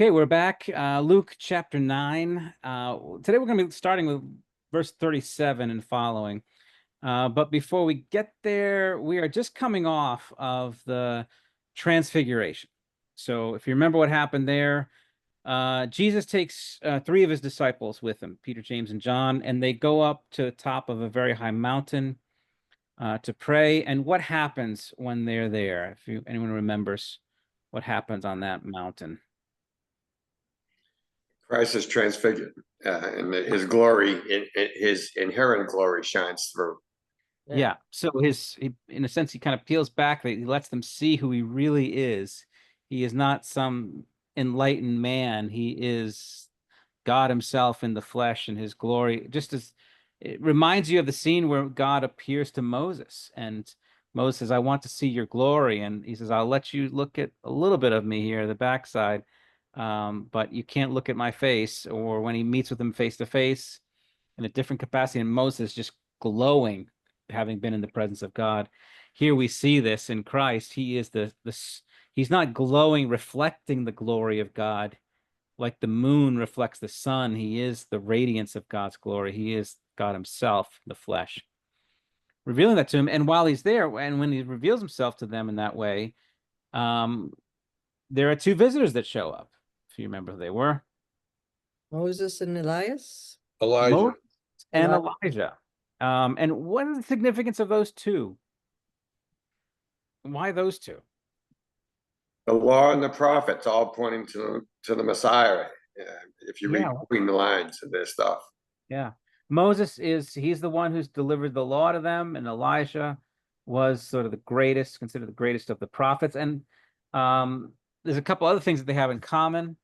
Okay, we're back. Luke chapter 9. Today we're going to be starting with verse 37 and following. But before we get there, we are just coming off of the transfiguration. So if you remember what happened there, Jesus takes three of his disciples with him, Peter, James, and John, and they go up to the top of a very high mountain to pray. And what happens when they're there? If anyone remembers what happens on that mountain. Christ is transfigured, and his glory, his inherent glory, shines through. Yeah. So in a sense, he kind of peels back. He lets them see who he really is. He is not some enlightened man. He is God himself in the flesh and his glory. Just as it reminds you of the scene where God appears to Moses, and Moses says, I want to see your glory. And he says, I'll let you look at a little bit of me here, the backside. But you can't look at my face. Or when he meets with him face to face in a different capacity, and Moses just glowing, having been in the presence of God. Here we see this in Christ. He is he's not glowing, reflecting the glory of God like the moon reflects the sun. He is the radiance of God's glory. He is God himself, the flesh, revealing that to him. And while he's there, and when he reveals himself to them in that way, um, there are two visitors that show up. If you remember who they were. Moses and Elias? Elijah. Moses and Elijah. And what is the significance of those two? Why those two? The law and the prophets all pointing to the Messiah. If you read between the lines of this stuff. Yeah. He's the one who's delivered the law to them, and Elijah was sort of the greatest, considered the greatest of the prophets. And there's a couple other things that they have in common.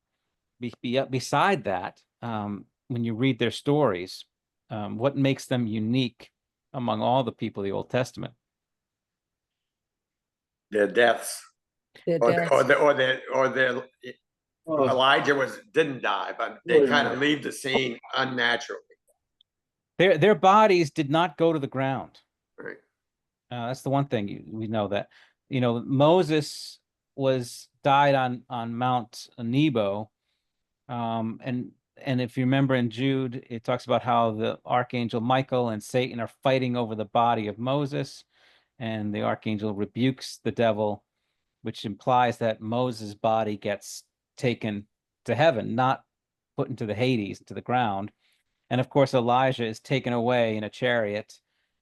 Beside that, when you read their stories, what makes them unique among all the people of the Old Testament? Their deaths. Elijah didn't die, but they kind of leave the scene unnaturally. Their bodies did not go to the ground. Right. That's the one thing we know, that Moses died on Mount Nebo, and if you remember in Jude, it talks about how the archangel Michael and Satan are fighting over the body of Moses, and the archangel rebukes the devil, which implies that Moses' body gets taken to heaven, not put into the Hades, to the ground. And of course, Elijah is taken away in a chariot,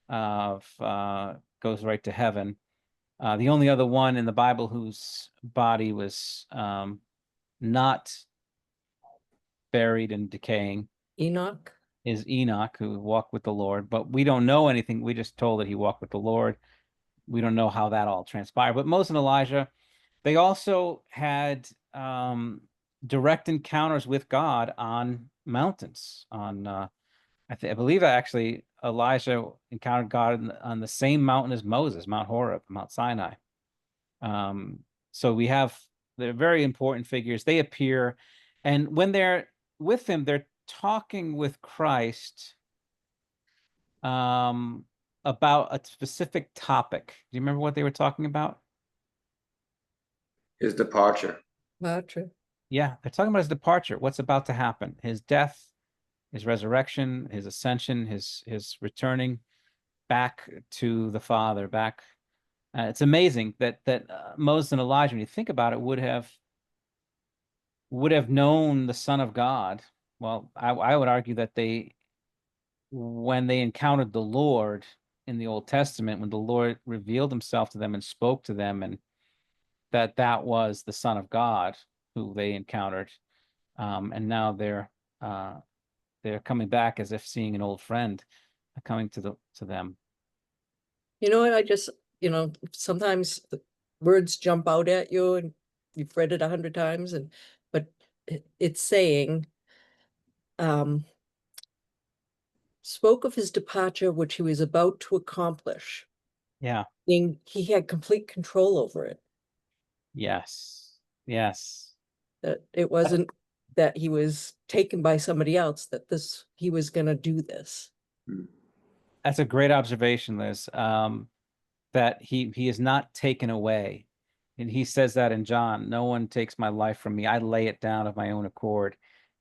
goes right to heaven. The only other one in the Bible whose body was not buried and decaying is Enoch, who walked with the Lord. But we don't know anything. We just told that he walked with the Lord. We don't know how that all transpired. But Moses and Elijah, they also had direct encounters with God on mountains. I believe that actually Elijah encountered God on the same mountain as Moses, Mount Horeb, Mount Sinai. So they're very important figures. They appear, and when they're with him, they're talking with Christ about a specific topic. Do you remember what they were talking about? His departure. Yeah, they're talking about his departure, what's about to happen, his death, his resurrection, his ascension, his returning back to the Father, back. It's amazing that Moses and Elijah, when you think about it, would have known the Son of God. Well, I would argue that when they encountered the Lord in the Old Testament, when the Lord revealed himself to them and spoke to them, and that was the Son of God who they encountered, and now they're coming back as if seeing an old friend coming to them. You know what? I just, sometimes the words jump out at you and you've read it 100 times, but it's saying, spoke of his departure, which he was about to accomplish. Yeah. He had complete control over it. Yes. That it wasn't that he was taken by somebody else, that he was going to do this. That's a great observation, Liz. That he is not taken away. And he says that in John, no one takes my life from me. I lay it down of my own accord.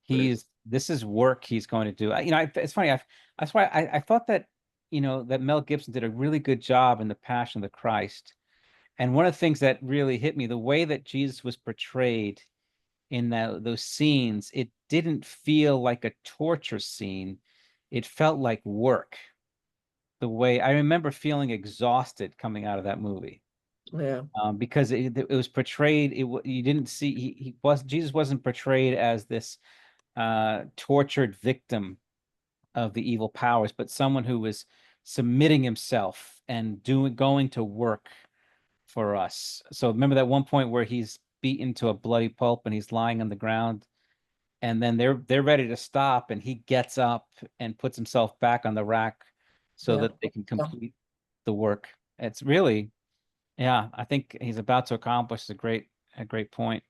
This is work he's going to do. It's funny. That's why I thought that, that Mel Gibson did a really good job in The Passion of the Christ. And one of the things that really hit me, the way that Jesus was portrayed in those scenes, it didn't feel like a torture scene. It felt like work. The way I remember feeling exhausted coming out of that movie. Yeah. Because it was portrayed, you didn't see, Jesus wasn't portrayed as this tortured victim of the evil powers, but someone who was submitting himself and going to work for us. So remember that one point where he's beaten to a bloody pulp and he's lying on the ground, and then they're ready to stop, and he gets up and puts himself back on the rack so Yeah. that they can complete the work. It's really, yeah, I think he's about to accomplish a great point.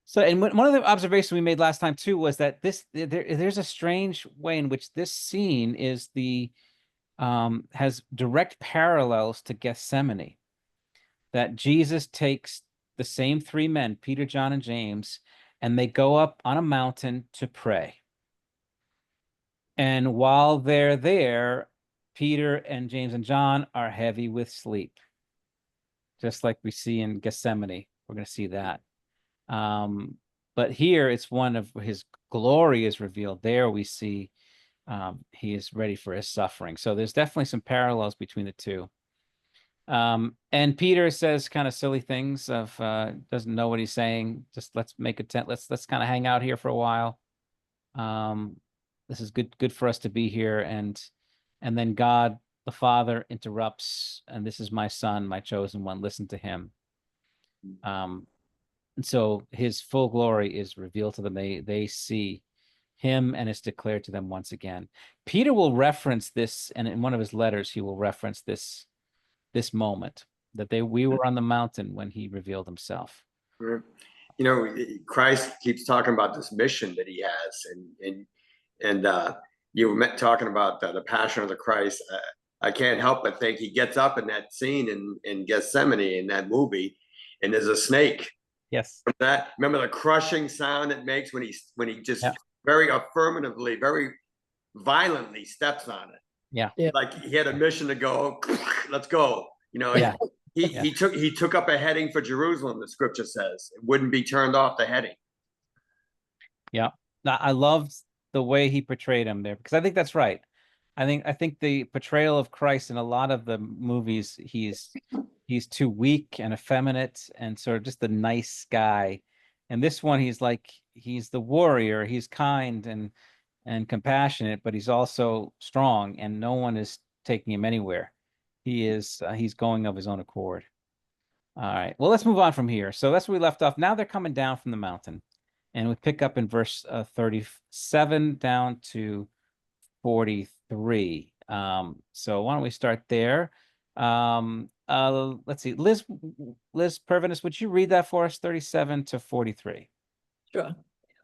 So, and one of the observations we made last time too was that there's a strange way in which this scene has direct parallels to Gethsemane. That Jesus takes the same three men, Peter, John, and James, and they go up on a mountain to pray. And while they're there, Peter and James and John are heavy with sleep, just like we see in Gethsemane. We're going to see that. But here it's one of his glory is revealed. There we see he is ready for his suffering. So there's definitely some parallels between the two. And Peter says kind of silly things of doesn't know what he's saying. Just let's make a tent. Let's kind of hang out here for a while. This is good for us to be here. And then God the Father interrupts, and this is my son, my chosen one. Listen to him. And so his full glory is revealed to them. They see him, and it's declared to them once again. Peter will reference this, and in one of his letters, he will reference this moment that we were on the mountain when he revealed himself. Christ keeps talking about this mission that he has, and you were talking about the Passion of the Christ. I can't help but think he gets up in that scene in Gethsemane in that movie, and there's a snake. Yes. Remember the crushing sound it makes when he just very affirmatively, very violently steps on it. Yeah. Like he had a mission to go, let's go. He took up a heading for Jerusalem, the scripture says. It wouldn't be turned off the heading. Yeah. I loved the way he portrayed him there, because I think that's right. I think the portrayal of Christ in a lot of the movies, he's too weak and effeminate and sort of just a nice guy. And this one, he's the warrior. He's kind and compassionate, but he's also strong, and no one is taking him anywhere. He's going of his own accord. All right. Well, let's move on from here. So that's where we left off. Now they're coming down from the mountain, and we pick up in verse 37 down to 43. So why don't we start there? Let's see. Liz Purvinus, would you read that for us, 37 to 43? Sure.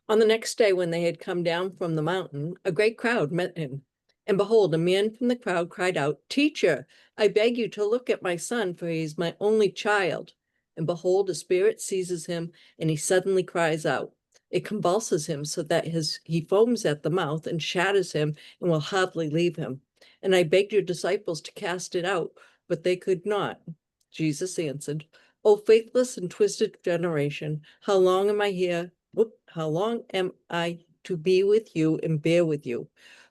On the next day, when they had come down from the mountain, a great crowd met him. And behold, a man from the crowd cried out, "Teacher, I beg you to look at my son, for he is my only child." And behold, a spirit seizes him, and he suddenly cries out. It convulses him so that he foams at the mouth and shatters him and will hardly leave him. And I begged your disciples to cast it out, but they could not. Jesus answered, "O faithless and twisted generation, how long am I to be with you and bear with you?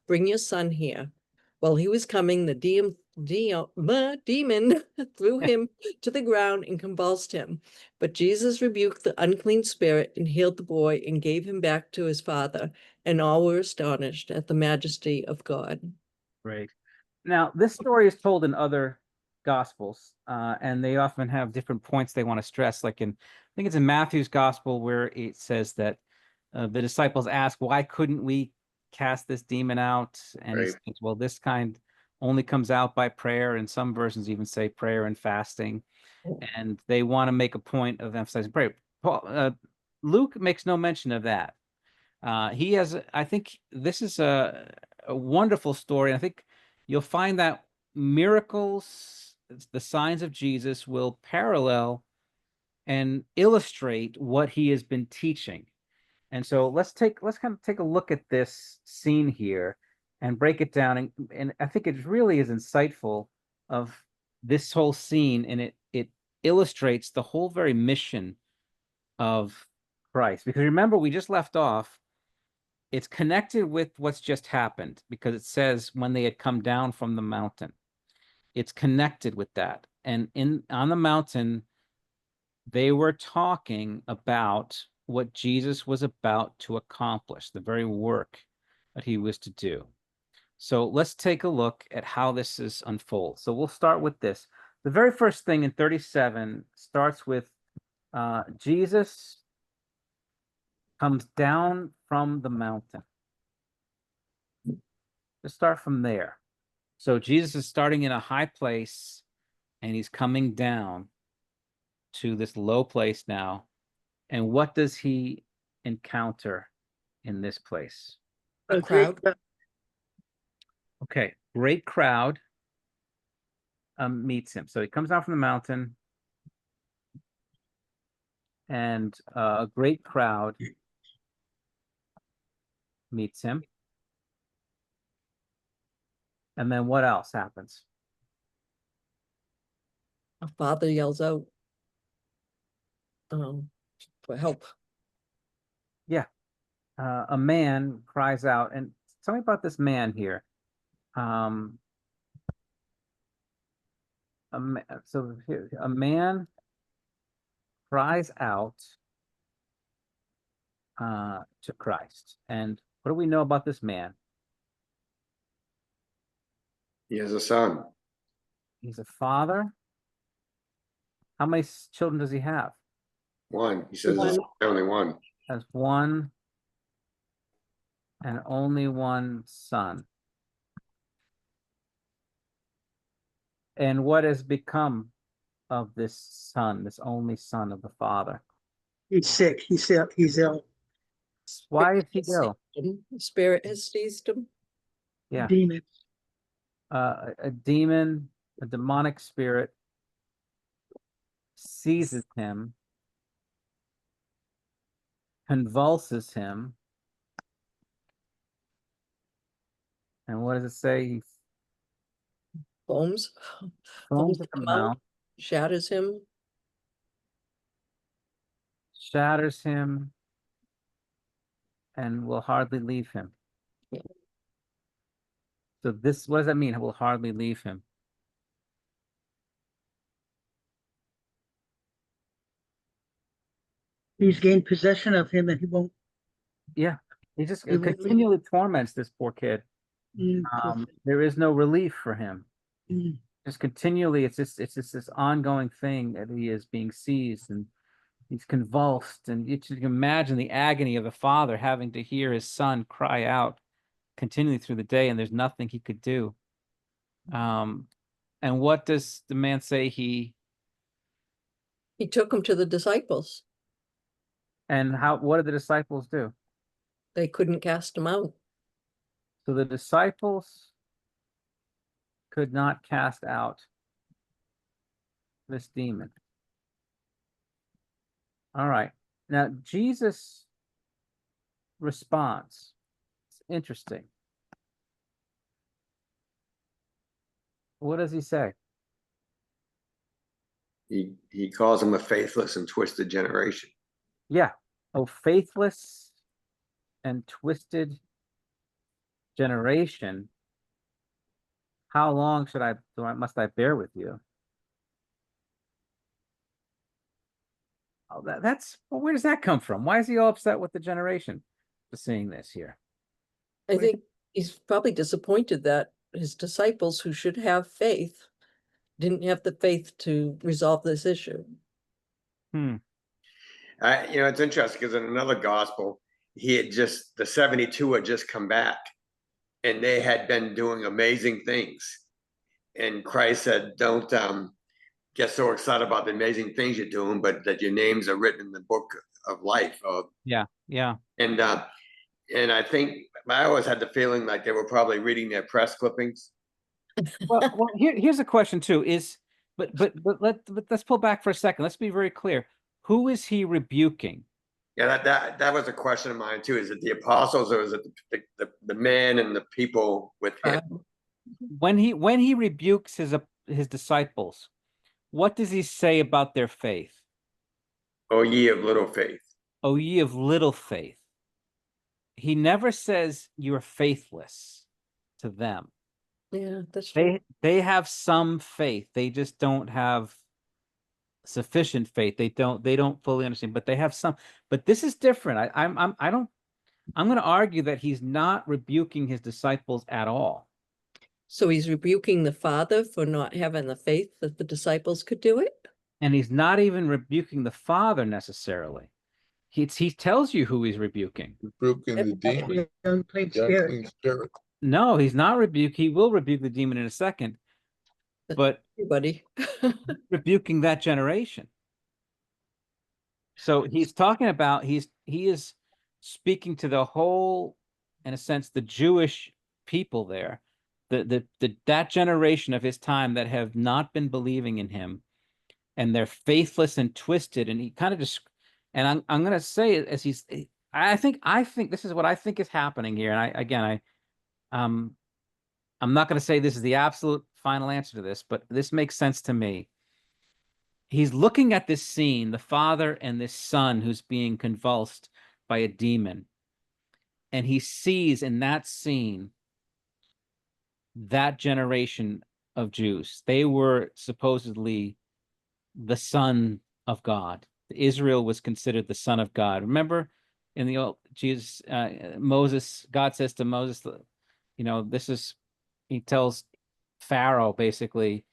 Bring your son here." While he was coming, the demon threw him to the ground and convulsed him. But Jesus rebuked the unclean spirit and healed the boy and gave him back to his father. And all were astonished at the majesty of God. Great. Now, this story is told in other Gospels, and they often have different points they want to stress. Like I think it's in Matthew's Gospel, where it says that the disciples ask, "Why couldn't we cast this demon out?" And he says, "Well, this kind only comes out by prayer," and some versions even say prayer and fasting. And they want to make a point of emphasizing prayer. Luke makes no mention of that. I think this is a wonderful story. I think you'll find that miracles, the signs of Jesus, will parallel and illustrate what he has been teaching. And so let's kind of take a look at this scene here and break it down. And I think it really is insightful of this whole scene, and it illustrates the whole very mission of Christ. Because remember, we just left off, it's connected with what's just happened, because it says when they had come down from the mountain. It's connected with that. And on the mountain, they were talking about what Jesus was about to accomplish, the very work that he was to do. So let's take a look at how this is unfold. So we'll start with this. The very first thing in 37 starts with Jesus comes down from the mountain. Let's start from there. So Jesus is starting in a high place, and he's coming down to this low place now. And what does he encounter in this place? A crowd. Okay, great crowd meets him. So he comes down from the mountain, and a great crowd meets him. And then what else happens? A father yells out for help. Yeah. A man cries out. And tell me about this man here. So here, a man cries out to Christ. And what do we know about this man? He has a son. He's a father. How many children does he have? One. He says One. it's only one. Has one and only one son. And what has become of this son, this only son of the father? He's sick. He's ill. Why is he ill? The spirit has seized him. Yeah. Demon. A demon, a demonic spirit seizes him, convulses him. And what does it say? He Foams. foams at the mouth, Shatters him. shatters him, and will hardly leave him. Yeah. So this, what does that mean? It will hardly leave him. He's gained possession of him and he won't. Yeah. He just He won't leave. continually torments this poor kid. Mm, There is no relief for him. mm. Just continually, it's just this ongoing thing that he is being seized, and he's convulsed, and you can imagine the agony of the father having to hear his son cry out continually through the day, and there's nothing he could do. And what does the man say? He took him to the disciples. And what did the disciples do? They couldn't cast him out. So the disciples could not cast out this demon. All right. Now, Jesus responds. It's interesting. What does he say? He calls him a faithless and twisted generation. Yeah. Oh, faithless and twisted generation. How long must I bear with you? Oh, well, where does that come from? Why is he all upset with the generation for seeing this here? I think he's probably disappointed that his disciples, who should have faith, didn't have the faith to resolve this issue. It's interesting because in another gospel, the 72 had just come back and they had been doing amazing things. And Christ said, don't get so excited about the amazing things you're doing, but that your names are written in the book of life. Yeah. And I think I always had the feeling like they were probably reading their press clippings. Well, here's a question too: but let's pull back for a second. Let's be very clear. who is he rebuking? Yeah, that was a question of mine too. Is it the apostles or is it the men and the people with him? When he rebukes his disciples, what does he say about their faith? Oh, ye of little faith. O ye of little faith. He never says you're faithless to them. Yeah, that's true. They have some faith. They just don't have sufficient faith. They don't fully understand, but they have some. But this is different. I'm going to argue that he's not rebuking his disciples at all. So he's rebuking the Father for not having the faith that the disciples could do it? And he's not even rebuking the Father necessarily. He tells you who he's rebuking. Rebuking the demon, The unclean the spirit. unclean spirit. No, he's not rebuke. He will rebuke the demon in a second, but Everybody. rebuking that generation. So he's talking about he is speaking to the whole, in a sense, the Jewish people there, that generation of his time that have not been believing in him, and they're faithless and twisted. And he kind of just, and I'm going to say it as I think this is what I think is happening here. And I'm not going to say this is the absolute final answer to this, but this makes sense to me. He's looking at this scene, the father and this son who's being convulsed by a demon. And he sees in that scene that generation of Jews. They were supposedly the son of God. Israel was considered the son of God. Remember in the old Moses, God says to Moses, he tells Pharaoh basically,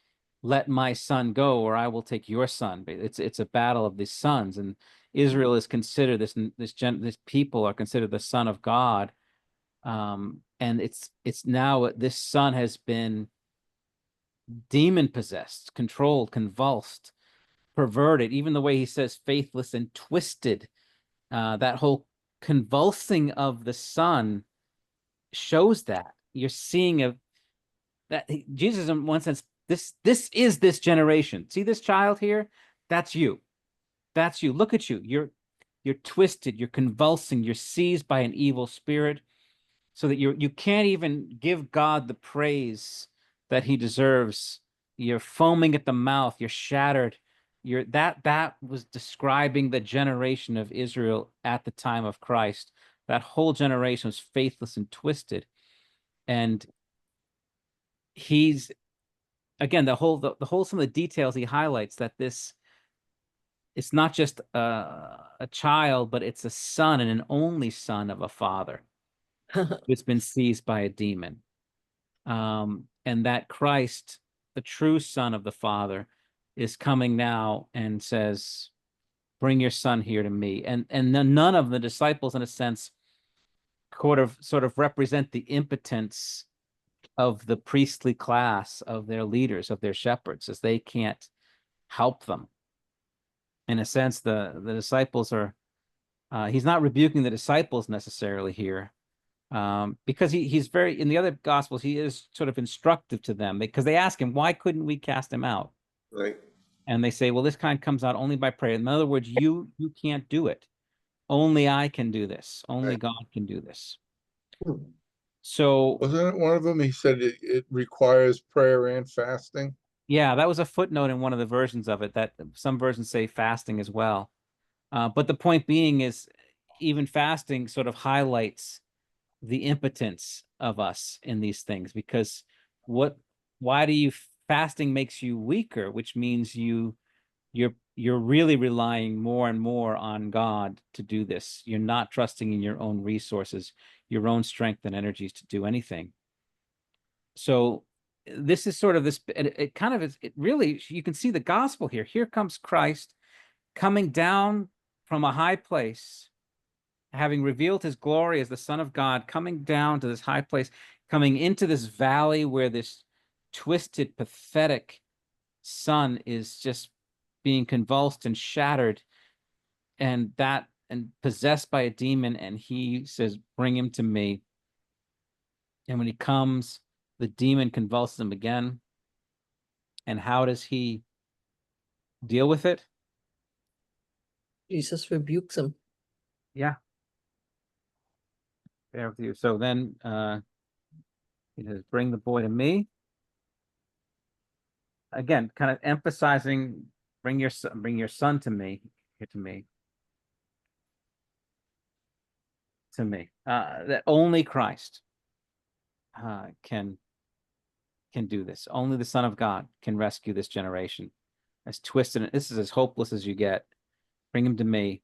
let my son go or I will take your son. It's a battle of these sons, and Israel is considered this people are considered the son of God. And it's now this son has been demon possessed, controlled, convulsed, perverted, even the way he says faithless and twisted. That whole convulsing of the son shows that you're seeing that Jesus, in one sense, this is this generation. See this child here? That's you. That's you. Look at you. You're twisted. You're convulsing. You're seized by an evil spirit, so that you can't even give God the praise that he deserves. You're foaming at the mouth. You're shattered. That was describing the generation of Israel at the time of Christ. That whole generation was faithless and twisted. And he's, again, the whole some of the details he highlights, that it's not just a child, but it's a son and an only son of a father who's been seized by a demon. And that Christ, the true son of the Father, is coming now and says, bring your son here to me. And none of the disciples, in a sense, sort of represent the impotence of the priestly class, of their leaders, of their shepherds, as they can't help them. In a sense, the disciples are, he's not rebuking the disciples necessarily here, because he's very, in the other gospels, he is sort of instructive to them, because they ask him, why couldn't we cast him out? Right. And they say, well, this kind comes out only by prayer. In other words, you can't do it. Only I can do this. Only Right. God can do this. So Wasn't it one of them? He said it requires prayer and fasting. yeah, that was a footnote in one of the versions of it, that some versions say fasting as well. But the point being is, even fasting sort of highlights the impotence of us in these things, because fasting makes you weaker, which means you're really relying more and more on God to do this. You're not trusting in your own resources, your own strength and energies to do anything. So this is sort of this, it kind of is, it really, you can see the gospel here. Here comes Christ coming down from a high place, having revealed his glory as the Son of God, coming down to this high place, coming into this valley where this twisted, pathetic son is just being convulsed and shattered and possessed by a demon. And he says, bring him to me. And when he comes, the demon convulses him again. And how does he deal with it? Jesus rebukes him. Yeah. There with you. So then he says, bring the boy to me. Again, kind of emphasizing, bring your son to me, here to me. To me. That only Christ can do this. Only the Son of God can rescue this generation. As twisted, this is as hopeless as you get. Bring him to me.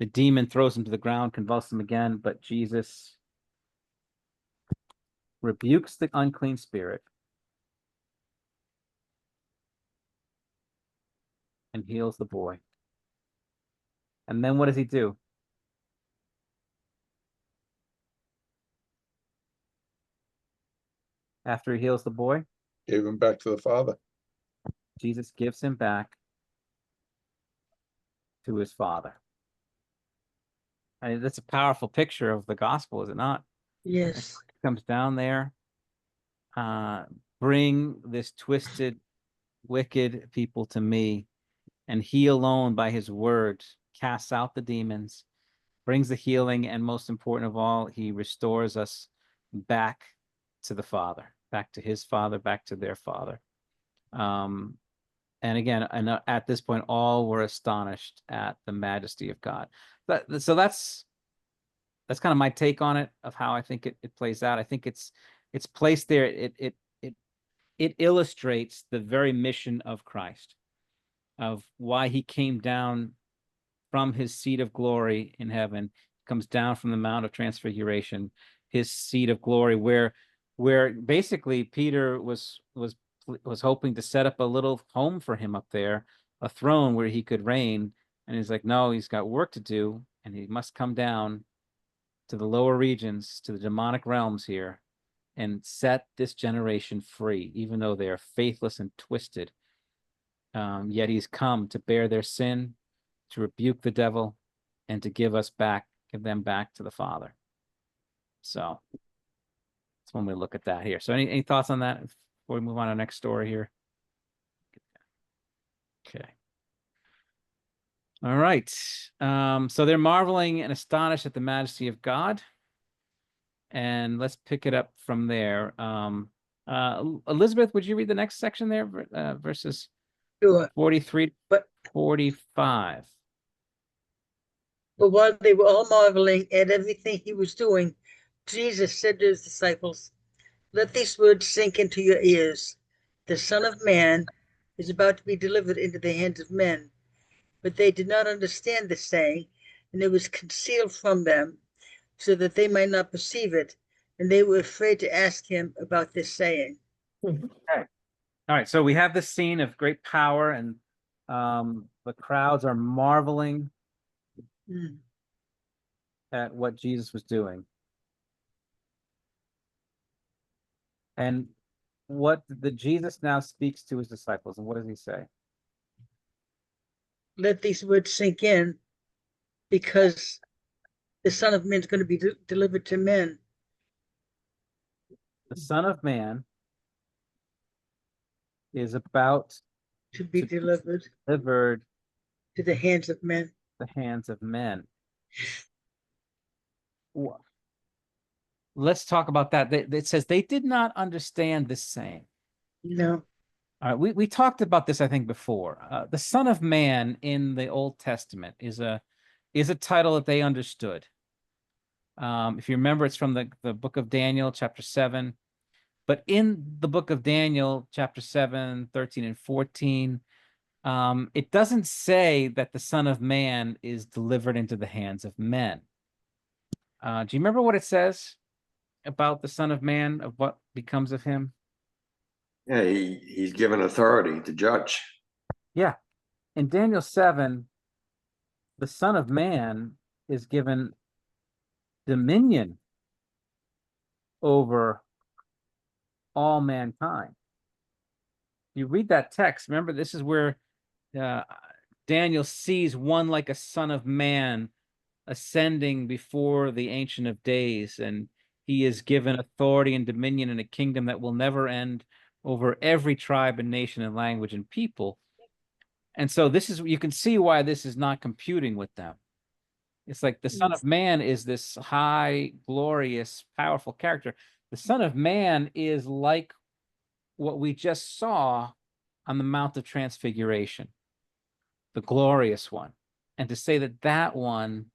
The demon throws him to the ground, convulses him again, but Jesus rebukes the unclean spirit and heals the boy. And then what does he do? After he heals the boy, Gave him back to the father. Jesus gives him back to his father. I mean, that's a powerful picture of the gospel, is it not? Yes. Comes down there, bring this twisted, wicked people to me, and he alone by his word casts out the demons, brings the healing, and most important of all, he restores us back to the Father, back to his Father, back to their Father. And again, at this point, all were astonished at the majesty of God. So that's kind of my take on it, of how I think it plays out. I think it's placed there. It illustrates the very mission of Christ, of why he came down from his seat of glory in heaven, comes down from the Mount of Transfiguration, his seat of glory, where basically Peter was hoping to set up a little home for him up there, a throne where he could reign. And he's like, no, he's got work to do, and he must come down to the lower regions, to the demonic realms here, and set this generation free, even though they are faithless and twisted. Yet he's come to bear their sin, to rebuke the devil, and to give them back to the Father. So that's when we look at that here. So any thoughts on that before we move on to the next story here? Okay. All right. So they're marveling and astonished at the majesty of God. And let's pick it up from there. Elizabeth, would you read the next section there, verses Sure. 43 But 45? But while they were all marveling at everything he was doing, Jesus said to his disciples, "Let these words sink into your ears. The Son of Man is about to be delivered into the hands of men." But they did not understand this saying, and it was concealed from them, so that they might not perceive it. And they were afraid to ask him about this saying. Okay. All right. So we have this scene of great power, and the crowds are marveling at what Jesus was doing. And what the Jesus now speaks to his disciples, and what does he say? Let these words sink in, because the Son of Man is going to be delivered to men. The Son of Man is about To be delivered to the hands of men. The hands of men. Let's talk about that. It says they did not understand this saying. No. All right, we talked about this, I think, before. The Son of Man in the Old Testament is a title that they understood. If you remember, it's from the book of Daniel, chapter 7. But in the book of Daniel, chapter 7, 13, and 14, it doesn't say that the Son of Man is delivered into the hands of men. Do you remember what it says about the Son of Man, of what becomes of him? Yeah, he's given authority to judge. Yeah. In Daniel 7, the Son of Man is given dominion over all mankind. You read that text, remember, this is where Daniel sees one like a son of man ascending before the Ancient of Days, and he is given authority and dominion in a kingdom that will never end over every tribe and nation and language and people. And so this is, you can see why this is not computing with them. It's like the Son of Man is this high, glorious, powerful character. The Son of Man is like what we just saw on the Mount of Transfiguration, the glorious one. And to say that that one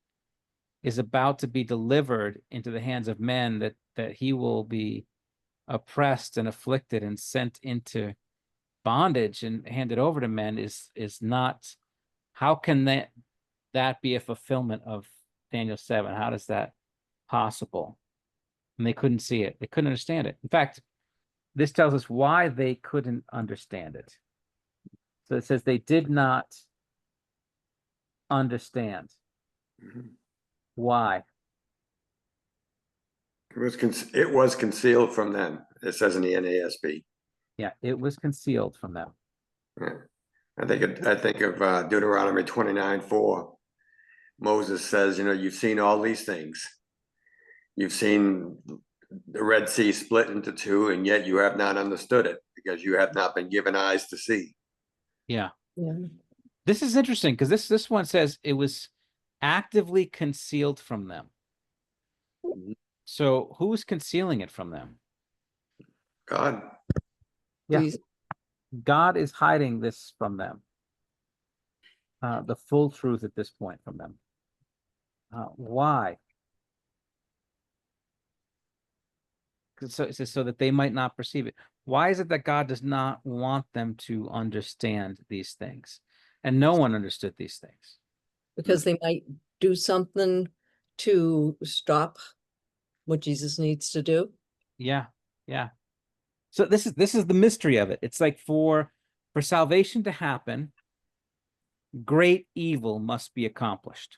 is about to be delivered into the hands of men, that he will be oppressed and afflicted and sent into bondage and handed over to men is not, how can that be a fulfillment of Daniel 7? How does that possible? And they couldn't see it. They couldn't understand it. In fact, this tells us why they couldn't understand it. So it says they did not understand. Mhm. Why? It was concealed from them. It says in the NASB. Yeah, it was concealed from them. Yeah. I think of Deuteronomy 29:4. Moses says, you've seen all these things. You've seen the Red Sea split into two, and yet you have not understood it because you have not been given eyes to see. Yeah. Yeah. This is interesting because this one says it was actively concealed from them. Mhm. So who's concealing it from them? God, Yeah. Jesus. God is hiding this from them. The full truth at this point from them. Why? So it says so that they might not perceive it. Why is it that God does not want them to understand these things? And no one understood these things. Because they might do something to stop what Jesus needs to do. Yeah, yeah. So this is the mystery of it. It's like for salvation to happen, great evil must be accomplished.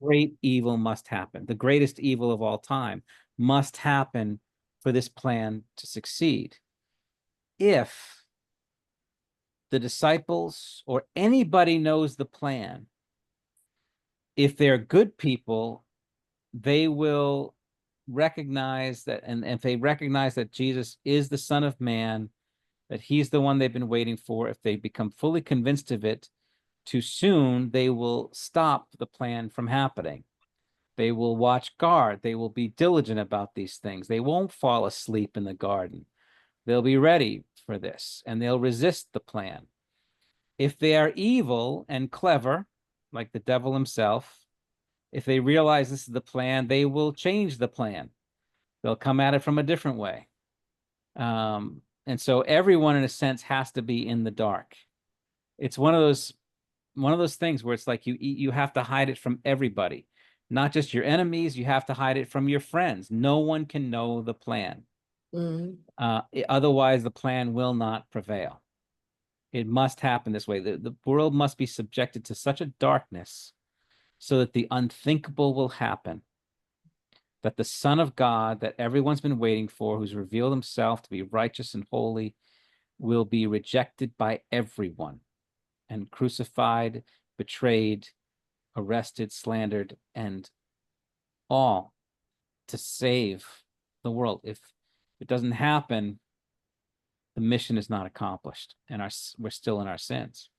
Great evil must happen. The greatest evil of all time must happen for this plan to succeed. If the disciples or anybody knows the plan, if they're good people, they will recognize that, and if they recognize that Jesus is the Son of Man, that he's the one they've been waiting for, if they become fully convinced of it too soon, they will stop the plan from happening. They will watch guard. They will be diligent about these things. They won't fall asleep in the garden. They'll be ready for this, and they'll resist the plan. If they are evil and clever, like the devil himself, if they realize this is the plan, they will change the plan. They'll come at it from a different way. And so everyone, in a sense, has to be in the dark. It's one of those things where it's like you have to hide it from everybody, not just your enemies. You have to hide it from your friends. No one can know the plan. Mm. Otherwise, the plan will not prevail. It must happen this way. The world must be subjected to such a darkness so that the unthinkable will happen. That the Son of God, that everyone's been waiting for, who's revealed himself to be righteous and holy, will be rejected by everyone and crucified, betrayed, arrested, slandered, and all to save the world. If it doesn't happen, the mission is not accomplished, and we're still in our sins.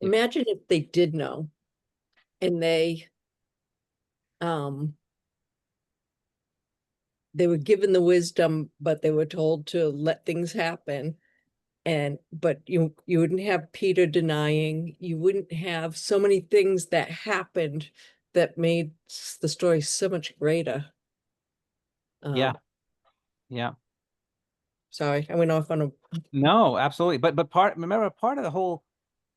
Imagine if they did know and they were given the wisdom, but they were told to let things happen. But you wouldn't have Peter denying, you wouldn't have so many things that happened that made the story so much greater. Yeah. Yeah. Sorry, I went off on a No, absolutely. But remember, part of the whole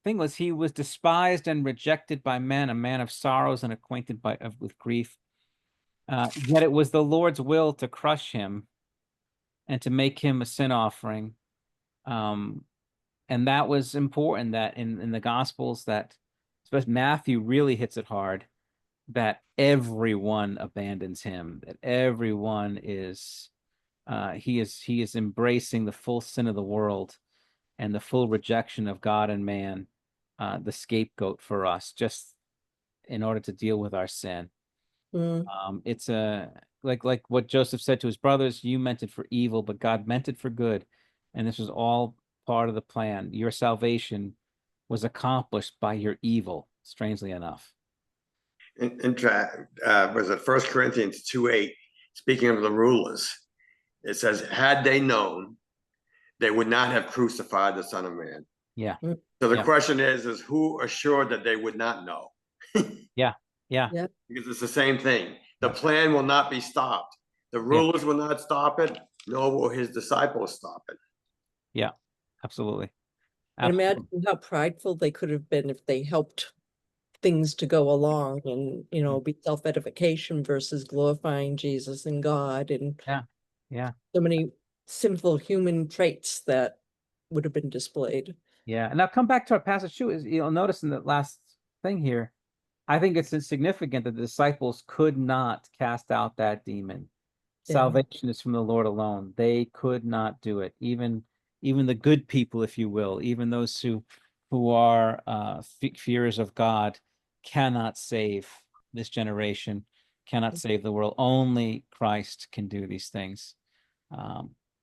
thing was he was despised and rejected by men, a man of sorrows and acquainted with grief. Yet it was the Lord's will to crush him and to make him a sin offering. And that was important, that in the Gospels, that especially Matthew really hits it hard, that everyone abandons him, that everyone is he is embracing the full sin of the world and the full rejection of God and man, the scapegoat for us, just in order to deal with our sin. It's like what Joseph said to his brothers, you meant it for evil, but God meant it for good. And this was all part of the plan. Your salvation was accomplished by your evil, strangely enough. Was it 1 Corinthians 2:8, speaking of the rulers, it says, had they known, they would not have crucified the Son of Man. Yeah. So the Yeah. question is who assured that they would not know? Yeah. Because it's the same thing. The Yeah. plan will not be stopped. The rulers will not stop it, nor will his disciples stop it. Absolutely. And Absolutely. imagine how prideful they could have been if they helped things to go along and, be self-edification versus glorifying Jesus and God, and Yeah. so many sinful human traits that would have been displayed. Yeah. And now come back to our passage too. Is you'll notice in the last thing here, I think it's insignificant that the disciples could not cast out that demon. Yeah. Salvation is from the Lord alone. They could not do it. Even the good people, if you will, even those who are fearers of God, cannot save this generation, cannot save the world. Only Christ can do these things.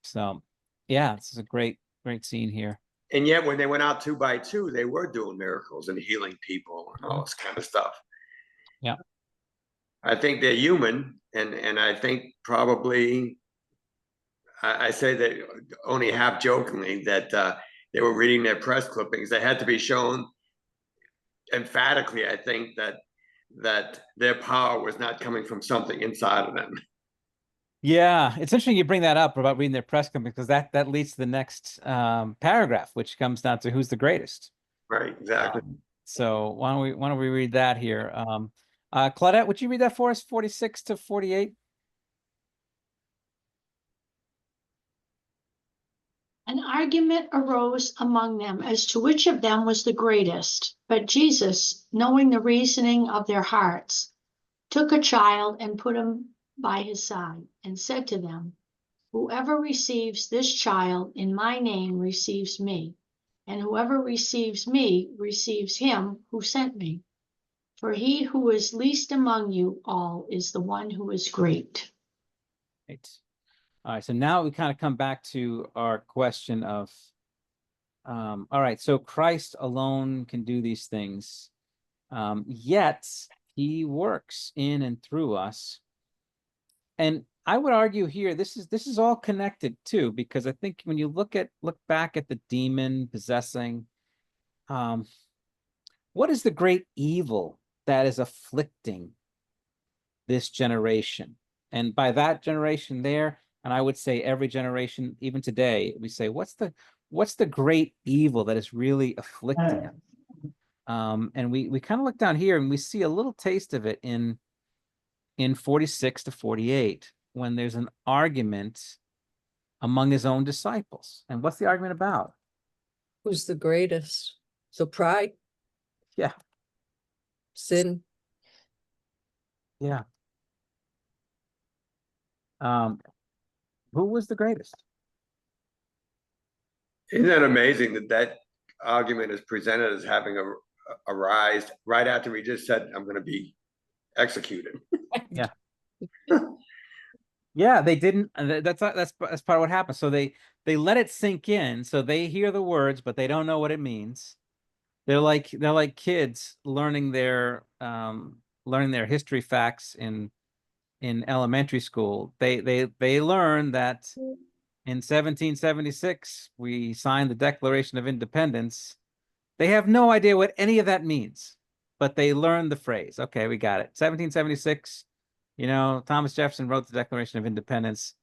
So yeah, this is a great scene here. And yet when they went out 2 by 2, they were doing miracles and healing people and all this kind of stuff. Yeah. I think they're human, and I think probably I say that only half jokingly that they were reading their press clippings. They had to be shown emphatically, I think, that their power was not coming from something inside of them. Yeah, it's interesting you bring that up about reading their press clippings, because that leads to the next paragraph, which comes down to who's the greatest. Right, exactly. So why don't we read that here? Claudette, would you read that for us, 46 to 48? An argument arose among them as to which of them was the greatest. But Jesus, knowing the reasoning of their hearts, took a child and put him by his side, and said to them, whoever receives this child in my name receives me, and whoever receives me receives him who sent me. For he who is least among you all is the one who is great. Right. All right, so now we kind of come back to our question of, all right, so Christ alone can do these things, yet he works in and through us. And I would argue here, this is all connected too, because I think when you look back at the demon possessing, what is the great evil that is afflicting this generation? And by that generation there, and I would say every generation, even today, we say, what's the great evil that is really afflicting us? And we kind of look down here and we see a little taste of it in 46 to 48, when there's an argument among his own disciples. And what's the argument about? Who's the greatest? So pride, Yeah. sin. Yeah. Who was the greatest? Isn't that amazing that argument is presented as having arised right after we just said, I'm going to be executed? Yeah. Yeah, they didn't. That's part of what happened. So they let it sink in. So they hear the words, but they don't know what it means. They're like kids learning their history facts in elementary school. They learn that in 1776 we signed the Declaration of Independence. They have no idea what any of that means, but they learned the phrase. Okay, we got it. 1776. Thomas Jefferson wrote the Declaration of Independence.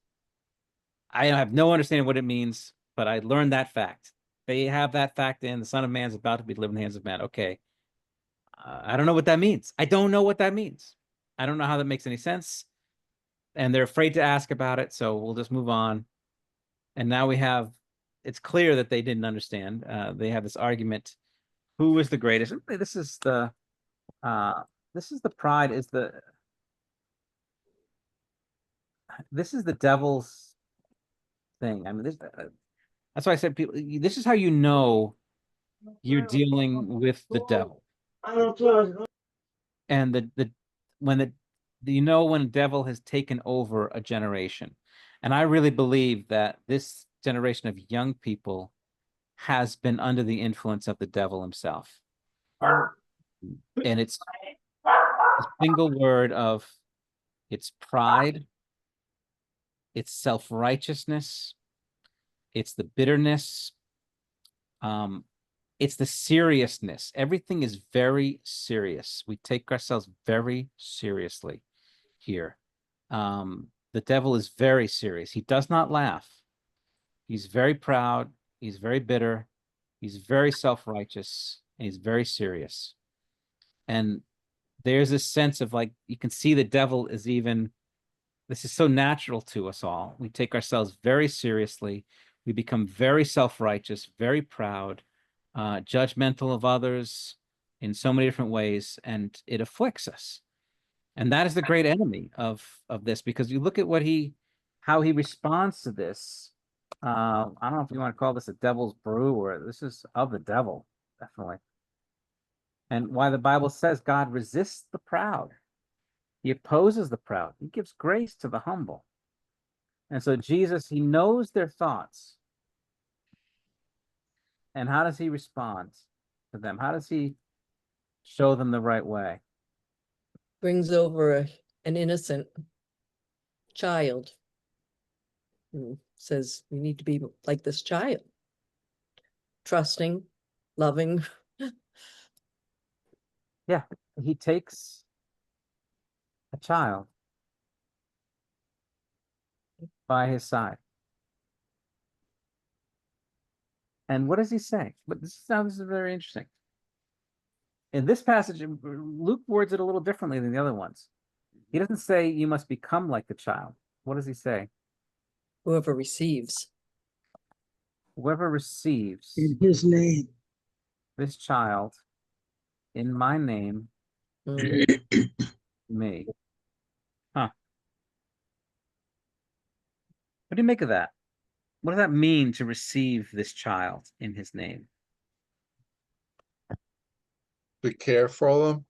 I have no understanding what it means, but I learned that fact. They have that fact in the Son of Man is about to be delivered in the hands of man. Okay. I don't know what that means. I don't know what that means. I don't know how that makes any sense. And they're afraid to ask about it. So we'll just move on. And now it's clear that they didn't understand. They have this argument. Who is the greatest? This is the pride this is the devil's thing. I mean, that's why I said, people, this is how you know you're dealing with the devil. And when the devil has taken over a generation. And I really believe that this generation of young people has been under the influence of the devil himself. And it's a single word of it's pride, it's self-righteousness, it's the bitterness, it's the seriousness. Everything is very serious. We take ourselves very seriously here. The devil is very serious. He does not laugh. He's very proud. He's very bitter. He's very self-righteous. And he's very serious. And there's a sense of like, you can see the devil is even, this is so natural to us all. We take ourselves very seriously. We become very self-righteous, very proud, judgmental of others in so many different ways, and it afflicts us. And that is the great enemy of this, because you look at how he responds to this. I don't know if you want to call this a devil's brew, or this is of the devil, definitely. And why the Bible says God resists the proud. He opposes the proud. He gives grace to the humble. And so Jesus, he knows their thoughts. And how does he respond to them? How does he show them the right way? Brings over an innocent child. And says, you need to be like this child. Trusting, loving. Yeah, he takes a child by his side. And what does he say? But this is very interesting. In this passage, Luke words it a little differently than the other ones. He doesn't say you must become like the child. What does he say? Whoever receives. Whoever receives In his name. this child in my name, Mm. me. Huh. What do you make of that? What does that mean to receive this child in his name? To care for them.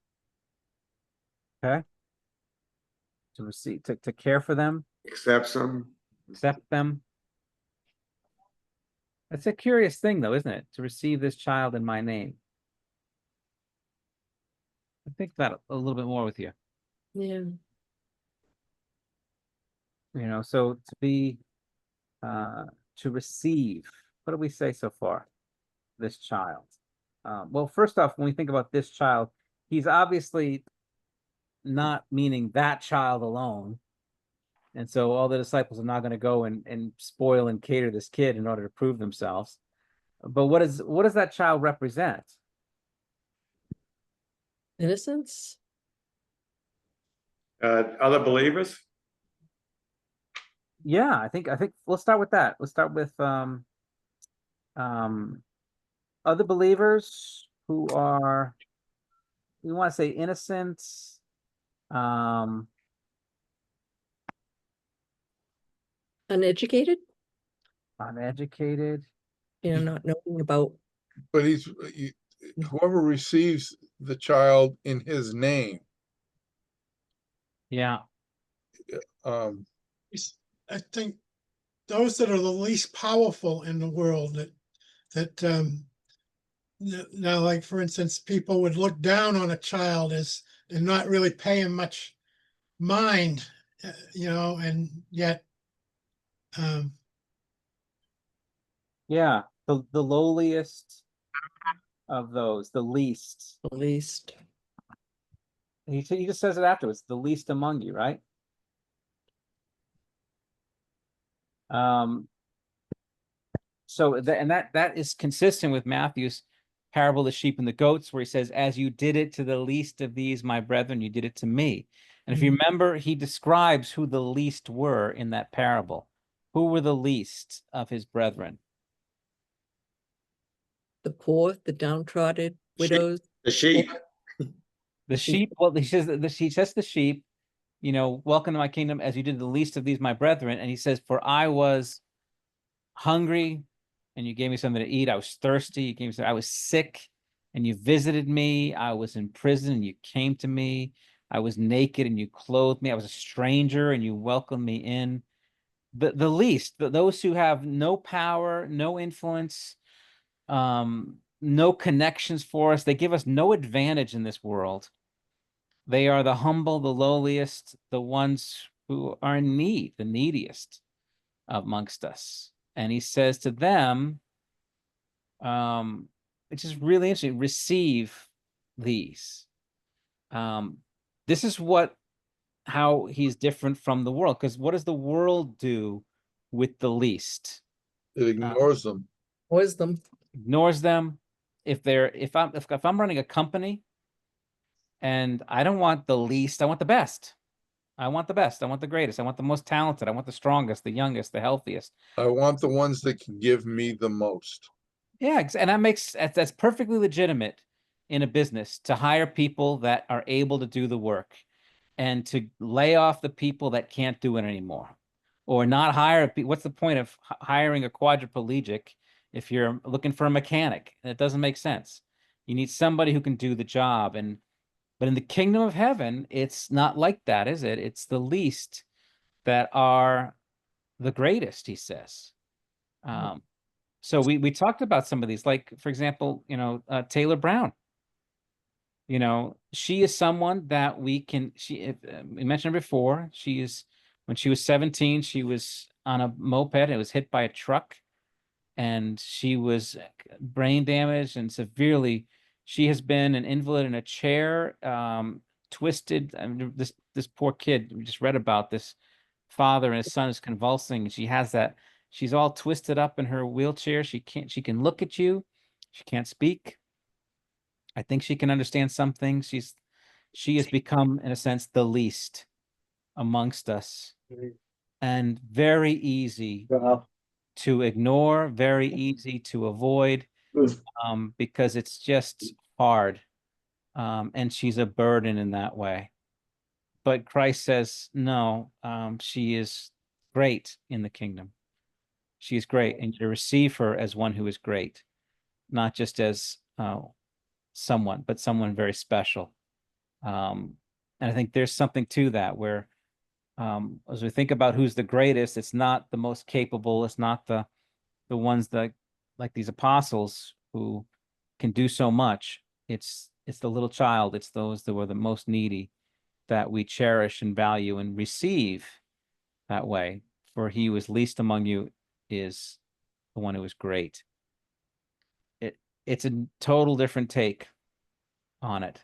Okay. To receive, to care for them, Accepts them. accept them. It's a curious thing, though, isn't it? To receive this child in my name. I think that a little bit more with you. Yeah. You know, so to be, to receive, what do we say so far? This child. Well, first off, when we think about this child, he's obviously not meaning that child alone. And so all the disciples are not going to go and spoil and cater this kid in order to prove themselves. But what does that child represent? Innocence. Other believers? Yeah, I think let's start with that. Let's start with other believers who are, we want to say innocent, Uneducated. uneducated. Not knowing about. But whoever receives the child in his name, Yeah. I think those that are the least powerful in the world now, like for instance, people would look down on a child as and not really pay him much mind, and yet, Yeah, the lowliest of those, the least. The least. He just says it afterwards, the least among you, right? So that is consistent with Matthew's parable of the sheep and the goats, where he says, as you did it to the least of these, my brethren, you did it to me. And if you remember, he describes who the least were in that parable. Who were the least of his brethren? The poor, the downtrodden, Sheep. widows. The sheep. The sheep, well, he says the sheep, welcome to my kingdom as you did the least of these, my brethren. And he says, for I was hungry and you gave me something to eat. I was thirsty. You gave me something. I was sick and you visited me. I was in prison and you came to me. I was naked and you clothed me. I was a stranger and you welcomed me in. The least, those who have no power, no influence, no connections for us. They give us no advantage in this world. They are the humble, the lowliest, the ones who are in need, the neediest amongst us. And he says to them, which is really interesting, receive these. This is how he's different from the world. Because what does the world do with the least? It ignores them. Wisdom. Ignores them. If I'm running a company and I don't want the least, I want the best. I want the best. I want the greatest. I want the most talented. I want the strongest, the youngest, the healthiest. I want the ones that can give me the most. Yeah, and that's perfectly legitimate in a business to hire people that are able to do the work and to lay off the people that can't do it anymore, or not hire. What's the point of hiring a quadriplegic if you're looking for a mechanic? That doesn't make sense. You need somebody who can do the job. But in the kingdom of heaven, it's not like that, is it? It's the least that are the greatest, he says. So we talked about some of these, like, for example, Taylor Brown. She is someone that we mentioned her before. When she was 17, she was on a moped. It was hit by a truck, and she was brain damaged and severely. She has been an invalid in a chair, twisted. I mean, this poor kid. We just read about this father and his son is convulsing. She has that. She's all twisted up in her wheelchair. She can look at you. She can't speak. I think she can understand some things. She has become, in a sense, the least amongst us, and very easy to ignore, very easy to avoid, because it's just hard. And she's a burden in that way. But Christ says, no, she is great in the kingdom. She is great, and you receive her as one who is great, not just as someone, but someone very special. And I think there's something to that, where as we think about who's the greatest, it's not the most capable, it's not the ones that, like these apostles, who can do so much. It's the little child, it's those that were the most needy that we cherish and value and receive that way. For he who is least among you is the one who is great. It's a total different take on it.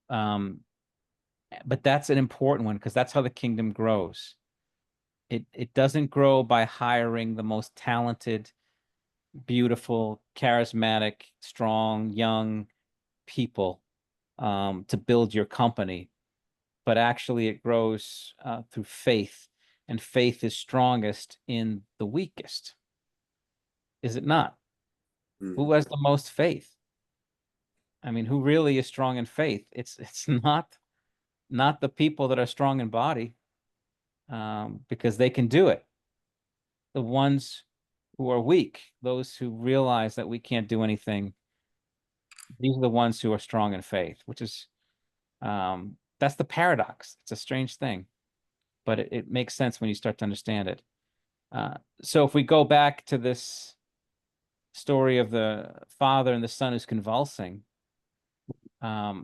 But that's an important one, because that's how the kingdom grows. It doesn't grow by hiring the most talented, beautiful, charismatic, strong, young people to build your company, but actually it grows through faith, and faith is strongest in the weakest. Is it not? Who has the most faith? I mean, who really is strong in faith? It's not the people that are strong in body, because they can do it. The ones who are weak, those who realize that we can't do anything, these are the ones who are strong in faith, which is, that's the paradox. It's a strange thing, but it makes sense when you start to understand it. So if we go back to this story of the father and the son who's convulsing, I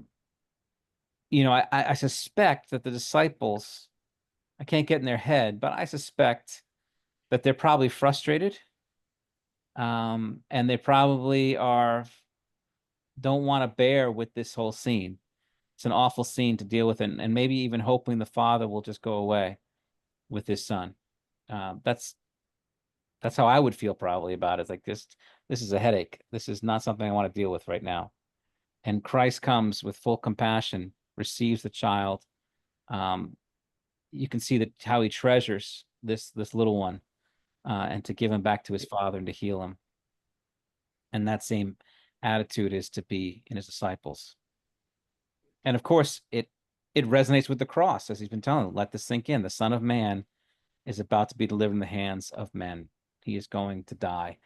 suspect that the disciples, I can't get in their head, but I suspect that they're probably frustrated. And they probably don't want to bear with this whole scene. It's an awful scene to deal with, and maybe even hoping the father will just go away with his son. That's how I would feel probably about it. It's like, this is a headache. This is not something I want to deal with right now. And Christ comes with full compassion, receives the child. You can see how he treasures this little one, and to give him back to his father and to heal him. And that same attitude is to be in his disciples. And of course, it resonates with the cross, as he's been telling them. Let this sink in. The Son of Man is about to be delivered in the hands of men. He is going to die.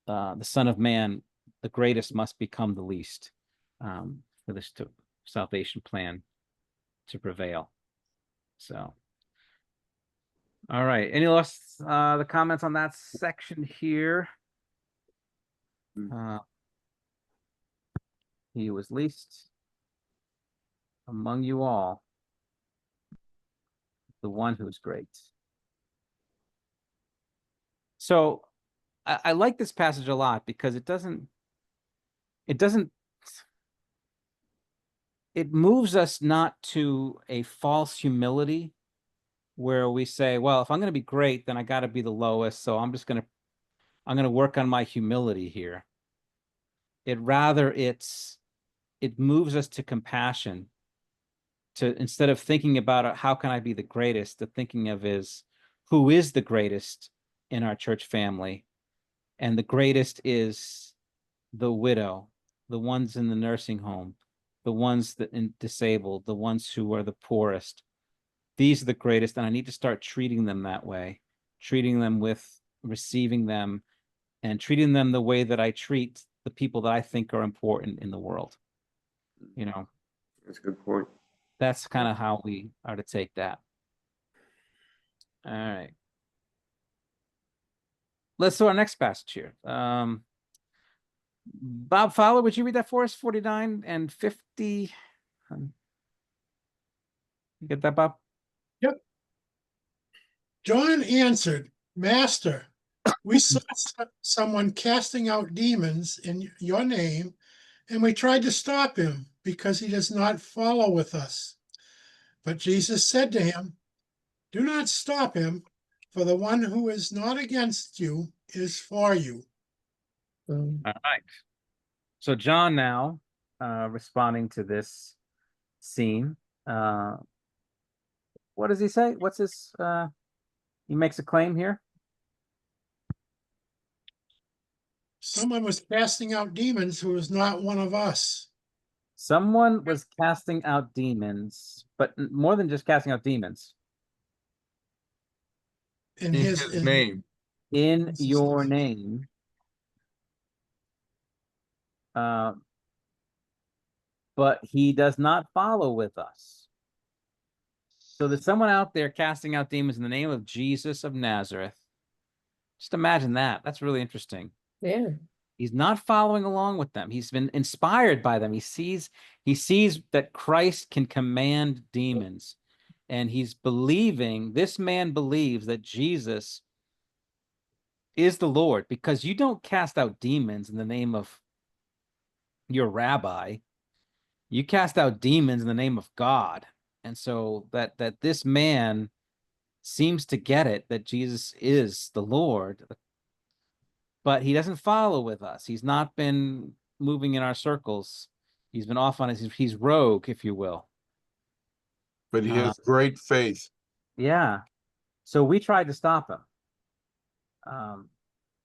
The Son of Man, the greatest, must become the least, for this salvation plan to prevail. So, all right. Any last the comments on that section here? Mm. He was least among you all, the one who's great. So I like this passage a lot because it moves us not to a false humility where we say, well, if I'm going to be great, then I got to be the lowest. So I'm going to work on my humility here. It moves us to compassion, to instead of thinking about how can I be the greatest, to thinking of who is the greatest in our church family. And the greatest is the widow, the ones in the nursing home, the ones disabled, the ones who are the poorest. These are the greatest, and I need to start treating them that way, treating them receiving them, and treating them the way that I treat the people that I think are important in the world. That's a good point. That's kind of how we are to take that. All right. Let's do our next passage here. Bob Fowler, would you read that for us? 49 and 50. You get that, Bob? John answered, Master, we saw someone casting out demons in your name, and we tried to stop him because he does not follow with us. But Jesus said to him, do not stop him, for the one who is not against you is for you. Mm. All right. So John now responding to this scene. What does he say? What's his he makes a claim here? Someone was casting out demons who was not one of us. Someone was casting out demons, but more than just casting out demons. In In his name. In your name. But he does not follow with us. So there's someone out there casting out demons in the name of Jesus of Nazareth. Just imagine that. That's really interesting. Yeah. He's not following along with them. He's been inspired by them. He sees that Christ can command demons. And this man believes that Jesus is the Lord, because you don't cast out demons in the name of your rabbi. You cast out demons in the name of God. And so that this man seems to get it, that Jesus is the Lord, but he doesn't follow with us. He's not been moving in our circles. He's been off on he's rogue, if you will. But he has great faith. Yeah. So we tried to stop him.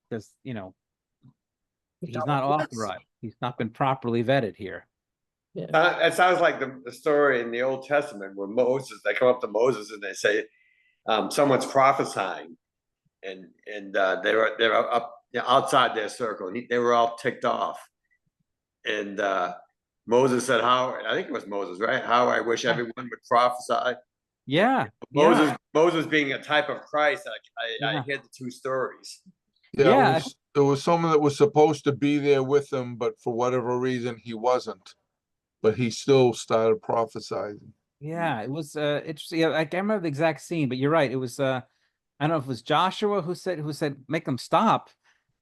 Because, he's not authorized. He's not been properly vetted here. Yeah. It sounds like the story in the Old Testament where they come up to Moses and they say, someone's prophesying, and they're up outside their circle, and they were all ticked off. And Moses said, I think it was Moses, right? How I wish everyone would prophesy. Yeah. Moses being a type of Christ. I hear the two stories. Yeah, there was someone that was supposed to be there with him, but for whatever reason he wasn't. But he still started prophesying. Yeah, it was interesting. I can't remember the exact scene, but you're right. It was I don't know if it was Joshua who said make them stop.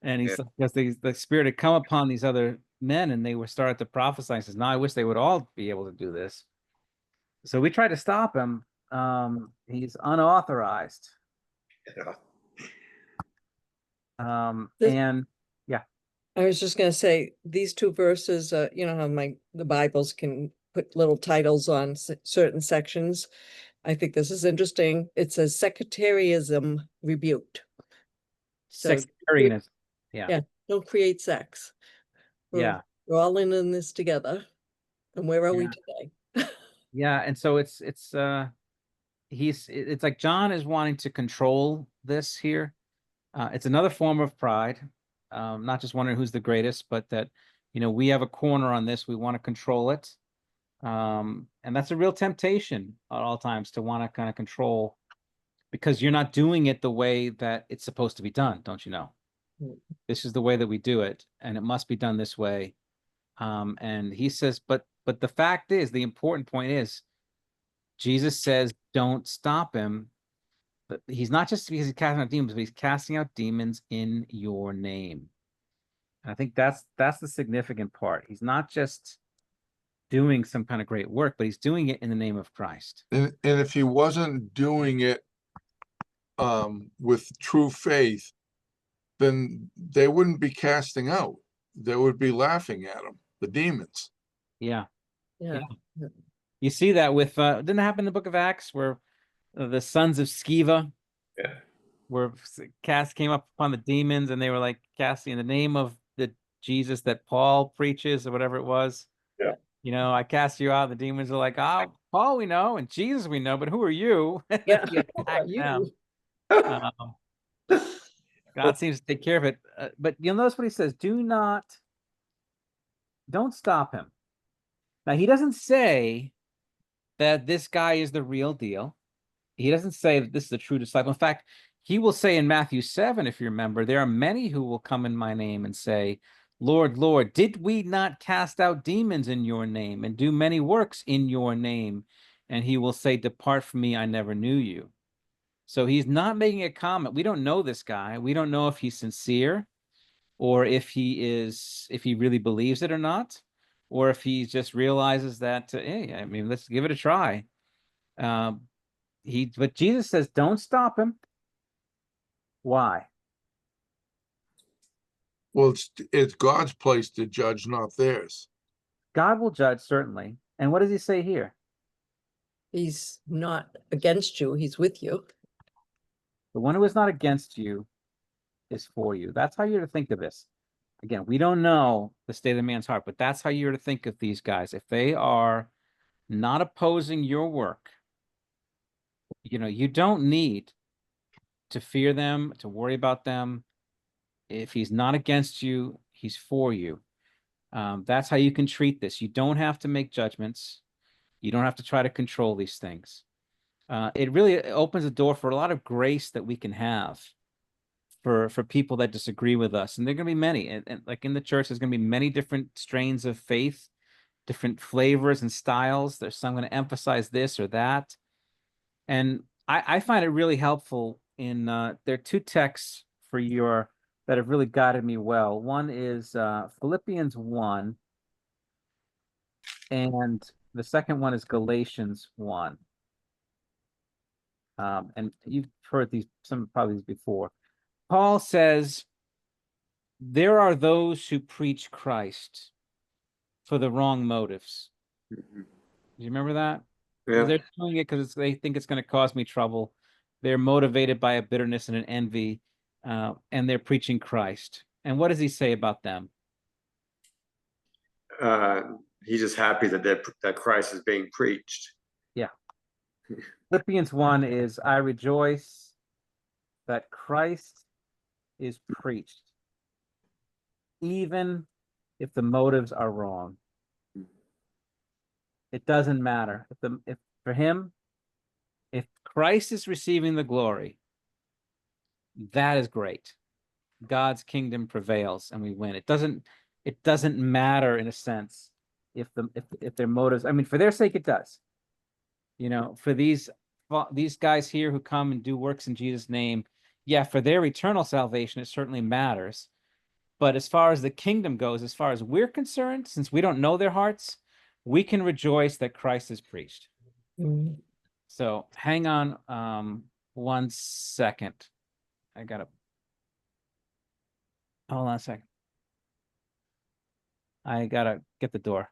And he's because the spirit had come upon these other men and they were started to prophesy. He says, no, I wish they would all be able to do this. So we tried to stop him. He's unauthorized. And yeah. I was just going to say these two verses, you know how the Bibles can put little titles on certain sections. I think this is interesting. It says sectarianism rebuked. So Sectarianism. Yeah. Don't create sex. We're all in this together. And where are we today? Yeah, and so it's like John is wanting to control this here. It's another form of pride, not just wondering who's the greatest, but that we have a corner on this. We want to control it, and that's a real temptation at all times to want to kind of control, because you're not doing it the way that it's supposed to be done, don't you know? Mm. This is the way that we do it, and it must be done this way. And he says, but the fact is, the important point is, Jesus says, don't stop him. But he's not just because he's casting out demons, but he's casting out demons in your name. And I think that's the significant part. He's not just doing some kind of great work, but he's doing it in the name of Christ. And if he wasn't doing it with true faith, then they wouldn't be casting out. They would be laughing at him, the demons. Yeah. Yeah. You see that with didn't it happen in the book of Acts where the sons of Sceva Yeah. were came up upon the demons, and they were like casting in the name of the Jesus that Paul preaches or whatever it was. Yeah. You know, I cast you out. The demons are like, oh, Paul we know and Jesus we know, but who are you? Yeah. You attack You. them. God seems to take care of it. But you'll notice what he says, don't stop him. Now, he doesn't say that this guy is the real deal. He doesn't say that this is a true disciple. In fact, he will say in Matthew 7, if you remember, there are many who will come in my name and say, Lord, Lord, did we not cast out demons in your name and do many works in your name? And he will say, depart from me, I never knew you. So he's not making a comment. We don't know this guy. We don't know if he's sincere or if he really believes it or not, or if he just realizes that, hey, I mean, let's give it a try. But Jesus says, don't stop him. Why? Well, it's God's place to judge, not theirs. God will judge, certainly. And what does he say here? He's not against you. He's with you. The one who is not against you is for you. That's how you're to think of this. Again, we don't know the state of the man's heart, but that's how you're to think of these guys. If they are not opposing your work, you know, you don't need to fear them, to worry about them. If he's not against you, he's for you. That's how you can treat this. You don't have to make judgments. You don't have to try to control these things. It really opens the door for a lot of grace that we can have for people that disagree with us. And there are going to be many. And like in the church, there's going to be many different strains of faith, different flavors and styles. There's some going to emphasize this or that. And I find it really helpful in there are two texts for that have really guided me well. One is Philippians 1, and the second one is Galatians 1. And you've heard probably these before. Paul says, there are those who preach Christ for the wrong motives. Mhm. Do you remember that? Yeah. They're doing it because they think it's going to cause me trouble. They're motivated by a bitterness and an envy, and they're preaching Christ. And what does he say about them? He's just happy that Christ is being preached. Yeah. Philippians 1 is, I rejoice that Christ is preached, even if the motives are wrong. It doesn't matter. If for him, if Christ is receiving the glory, that is great. God's kingdom prevails and we win. It doesn't matter in a sense if their motives, I mean, for their sake it does. You know, for these guys here who come and do works in Jesus' name, yeah, for their eternal salvation it certainly matters. But as far as the kingdom goes, as far as we're concerned, since we don't know their hearts, we can rejoice that Christ is preached. Mm. So hang on 1 second. Hold on a second. I gotta get the door.